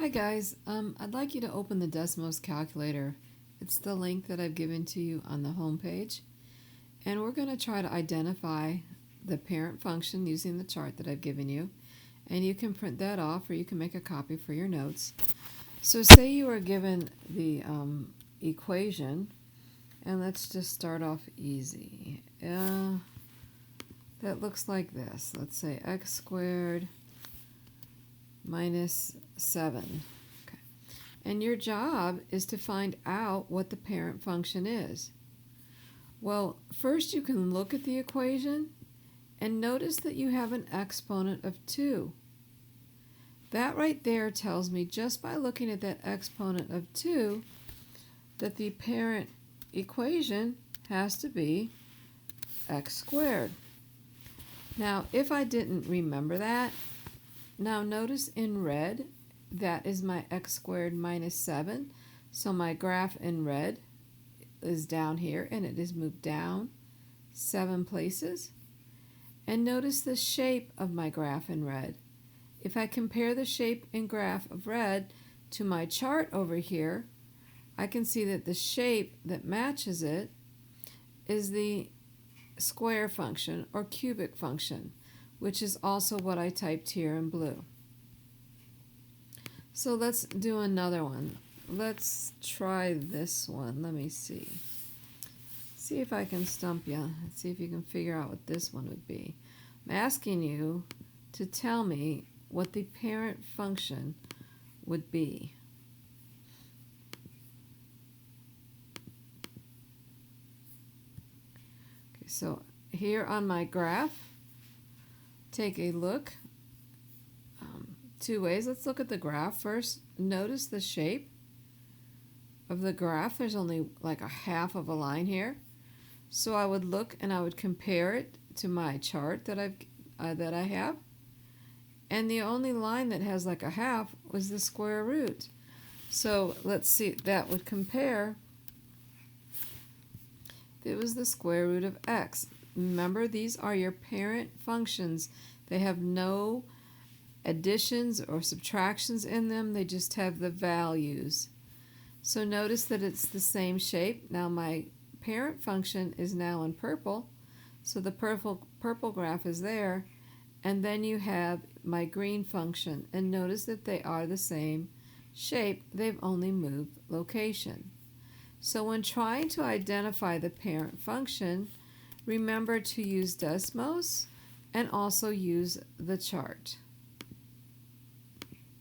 Hi guys, I'd like you to open the Desmos calculator. It's the link that I've given to you on the home page. And we're going to try to identify the parent function using the chart that I've given you. And you can print that off or you can make a copy for your notes. So say you are given the equation, and let's just start off easy. That looks like this. Let's say x squared minus 7. Okay. And your job is to find out what the parent function is. Well, first you can look at the equation and notice that you have an exponent of 2. That right there tells me, just by looking at that exponent of 2, that the parent equation has to be x squared. Now, if I didn't remember that, now notice in red, that is my x squared minus 7. So my graph in red is down here, and it is moved down 7 places. And notice the shape of my graph in red. If I compare the shape and graph of red to my chart over here, I can see that the shape that matches it is the square function or cubic function, which is also what I typed here in blue. So let's do another one. Let's try this one. Let me see. See if I can stump you. Let's see if you can figure out what this one would be. I'm asking you to tell me what the parent function would be. Okay, so here on my graph, take a look. Two ways. Let's look at the graph first. Notice the shape of the graph. There's only like a half of a line here. So I would look and I would compare it to my chart that I have. And the only line that has like a half was the square root. So let's see, that would compare if it was the square root of x. Remember, these are your parent functions. They have no additions or subtractions in them. They just have the values. So notice that it's the same shape. Now my parent function is now in purple. So the purple graph is there. And then you have my green function. And notice that they are the same shape. They've only moved location. So when trying to identify the parent function, remember to use Desmos and also use the chart.